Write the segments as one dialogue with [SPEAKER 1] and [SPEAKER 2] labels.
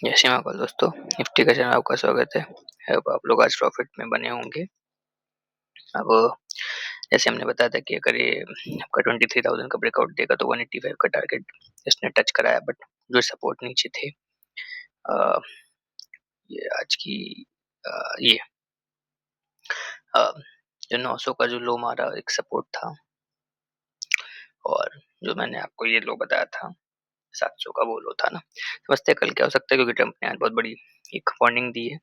[SPEAKER 1] जय श्री महाकाल दोस्तों, निफ्टी का चैनल आपका स्वागत है। अब आप लोग आज प्रॉफिट में बने होंगे। अब जैसे हमने बताया था कि अगर ये आपका 23,000 का ब्रेकआउट देगा तो 185 का टारगेट इसने टच कराया, बट जो सपोर्ट नीचे थे अ, ये आज की ये अ, जो 900 का जो लो मारा एक सपोर्ट था, और जो मैंने आपको ये लो बताया था 700 का वो लो था ना। समझते हैं कल क्या हो सकता है, क्योंकि ट्रम्प ने आज बहुत बड़ी एक वार्निंग दी है।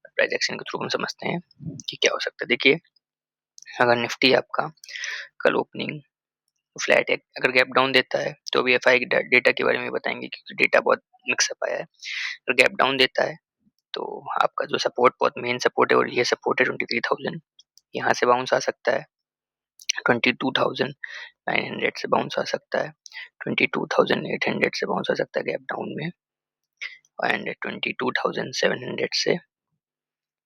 [SPEAKER 1] प्राइस एक्शन के थ्रू हम समझते हैं कि क्या हो सकता है। देखिए, अगर निफ्टी आपका कल ओपनिंग फ्लैट है, अगर गैप डाउन देता है तो अभी एफआई डेटा के बारे में बताएंगे, क्योंकि डेटा बहुत मिक्सअप आया है। अगर गैप डाउन देता है तो आपका जो सपोर्ट बहुत मेन सपोर्ट है, और ये सपोर्ट है 23,000, यहाँ से बाउंस आ सकता है। 22,900 से बाउंस आ सकता है, 22,800 से बाउंस आ सकता है गैप डाउन में, एंड 22,700 से,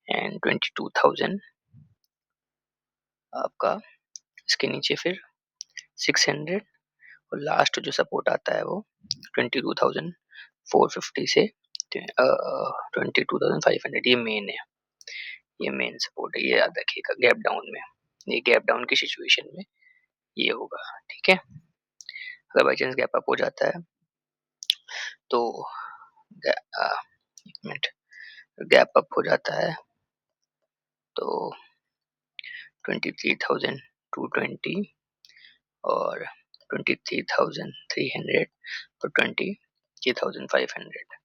[SPEAKER 1] एंड 22,000 आपका इसके नीचे फिर 600, और लास्ट जो सपोर्ट आता है वो 22,450 से 22,500। ये मेन है, ये मेन सपोर्ट है, ये याद रखिएगा। गैप डाउन में, ये गैप डाउन की सिचुएशन में ये होगा, ठीक है। अगर बाई चांस गैप अप हो जाता है तो एक मिनट, गैप अप हो जाता है तो 23,220 और 23,300 और 23,500,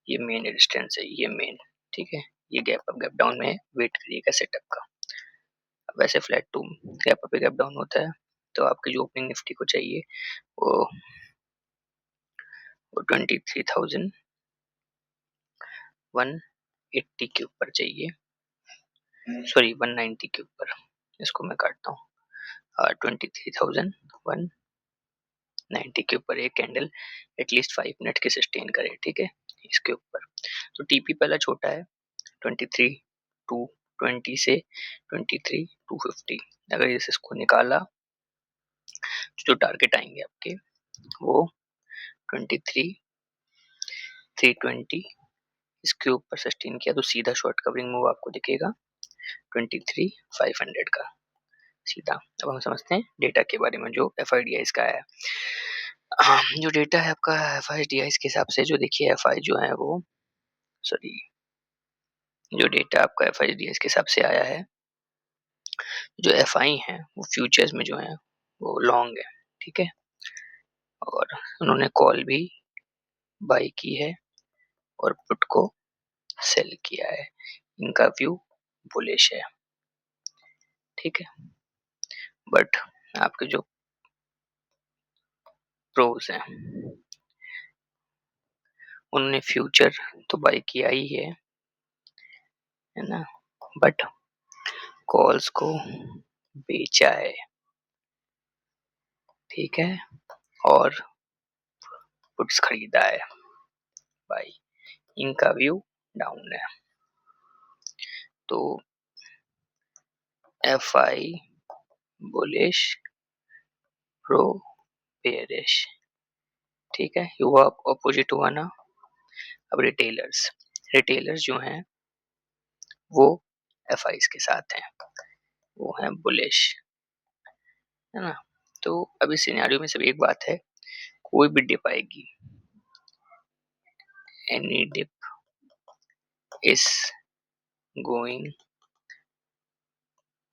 [SPEAKER 1] ये मेन रेजिस्टेंस है, ये मेन, ठीक है। ये गैप अप गैप डाउन में वेट करिएगा सेटअप का। अब वैसे flat to gap up gap down होता है तो आपकी जो ओपनिंग निफ्टी को चाहिए वो 23,180 के ऊपर चाहिए, सॉरी 190 के ऊपर। इसको मैं काटता हूँ, 23,190 के ऊपर एक कैंडल एटलीस्ट 5 मिनट के सस्टेन करे, ठीक है, इसके ऊपर। तो टीपी पहला छोटा है 23,220 से 23,250। अगर इसको निकाला जो टारगेट आएंगे आपके वो 23,320, इसके ऊपर सस्टेन किया तो सीधा शॉर्ट कवरिंग मूव आपको दिखेगा 23,500 का सीधा। अब हम समझते हैं डेटा के बारे में जो एफआईडीआईस का है। जो डेटा है आपका एफआईडीआईस के हिसाब से, जो देखिए एफआई जो है वो, सॉरी, जो डेटा आपका एफआईडीआईस के हिसाब से आया है, जो एफआई है वो फ्यूचर्स में जो है वो लॉन्ग है, ठीक है, और उन्होंने कॉल भी बाई की है और पुट को सेल किया है। इनका व्यू बुलिश है, ठीक है। बट आपके जो प्रोज हैं, उन्होंने फ्यूचर तो बाई किया ही है ना, बट कॉल्स को बेचा है, ठीक है, और पुट्स खरीदा है बाई। इनका व्यू डाउन है। तो F I bullish, pro bearish, ठीक है, ये हुआ ऑपोजिट हुआ ना। अब रिटेलर्स, रिटेलर्स जो हैं वो एफ आई के साथ हैं, वो हैं बुलिश, है ना। तो अभी सिनेरियो में सिर्फ एक बात है, कोई भी डिप आएगी, any dip is going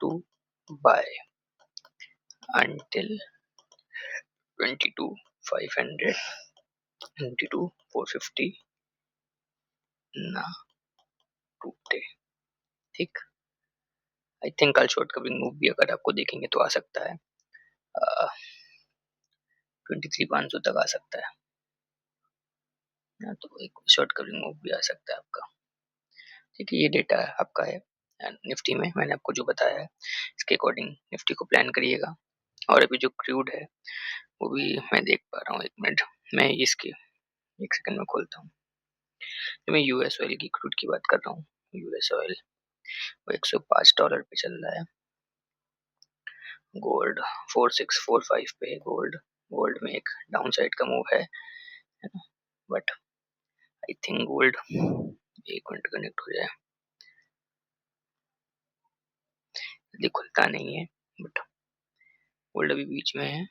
[SPEAKER 1] to buy until 22,500, 22,450 ना टूटे, ठीक। आई थिंक कल शॉर्ट कवरिंग मूव भी अगर आपको देखेंगे तो आ सकता है, 23,500 तक आ सकता है ना, तो एक शॉर्ट कवरिंग मूव भी आ सकता है आपका, ठीक है। ये डेटा आपका है निफ्टी में, मैंने आपको जो बताया है इसके अकॉर्डिंग निफ्टी को प्लान करिएगा। और अभी जो क्रूड है वो भी मैं देख पा रहा हूँ, एक मिनट मैं इसके एक सेकंड में खोलता हूँ। तो मैं यूएस ऑयल की क्रूड की बात कर रहा हूँ। यूएस ऑयल वो $105 पे चल रहा है। गोल्ड 4645 पे है गोल्ड। गोल्ड में एक डाउन साइड का मूव है ना, बट आई थिंक गोल्ड, एक मिनट कनेक्ट हो जाए, ये खुलता नहीं है बट गोल्ड अभी बीच में है।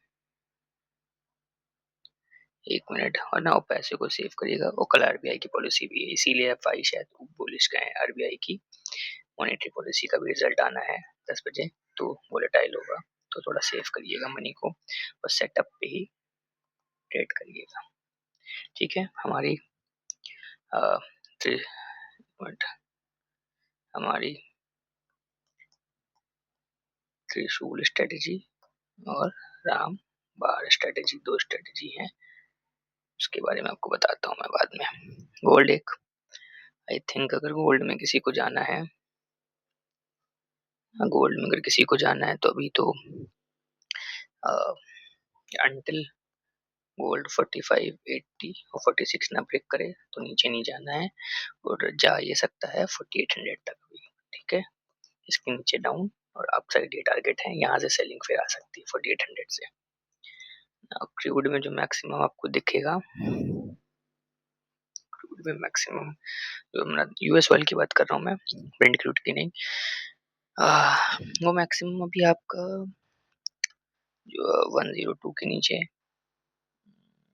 [SPEAKER 1] एक मिनट, और ना पैसे को सेव करिएगा। वो कल आरबीआई की पॉलिसी भी है, इसीलिए एफआई शायद बुलिश का है। आरबीआई की मॉनेटरी पॉलिसी का भी रिजल्ट आना है 10 बजे, तो वोलेटाइल होगा, तो थोड़ा सेव करिएगा मनी को और सेटअप पे ही ट्रेड करिएगा। ठीक है, हमारी हमारी त्रिशूल स्ट्रेटेजी और राम बार स्ट्रेटेजी, दो स्ट्रेटेजी हैं, उसके बारे में आपको बताता हूँ मैं बाद में। गोल्ड एक, आई थिंक अगर गोल्ड में किसी को जाना है, गोल्ड में अगर किसी को जाना है तो अभी तो अंटिल गोल्ड 4580 और 46 ना ब्रेक करे तो नीचे नहीं जाना है, और जा ये सकता है 4800 तक भी। ठीक है, इसके नीचे डाउन और अप साइड ये टारगेट है, यहाँ से सेलिंग फिर आ सकती है 4800 से। क्रूड में जो मैक्सिमम आपको दिखेगा, क्रूड में मैक्सिमम जो मैं यूएस ऑयल की बात कर रहा हूँ मैं, ब्रेंट क्रूड की नहीं, वो मैक्सिमम अभी आपका जो 102 के नीचे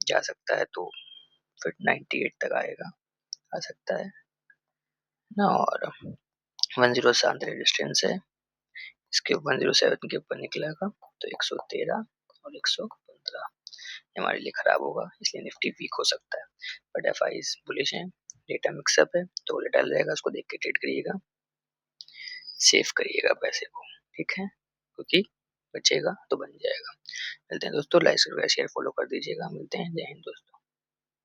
[SPEAKER 1] जा सकता है, तो फिर 98 तक आएगा, आ सकता है ना। और 107 रेजिस्टेंस है, इसके 107 के ऊपर निकलेगा तो 113 और 115 हमारे लिए खराब होगा, इसलिए निफ्टी वीक हो सकता है। बट एफआई बुलिश है, डेटा मिक्सअप है, तो वोलेटाइल रहेगा, उसको देख के ट्रेड करिएगा, सेव करिएगा पैसे को। ठीक है, क्योंकि बचेगा तो बन जाएगा। मिलते हैं दोस्तों, लाइक शेयर फॉलो कर दीजिएगा। मिलते हैं, जय हिंद दोस्तों।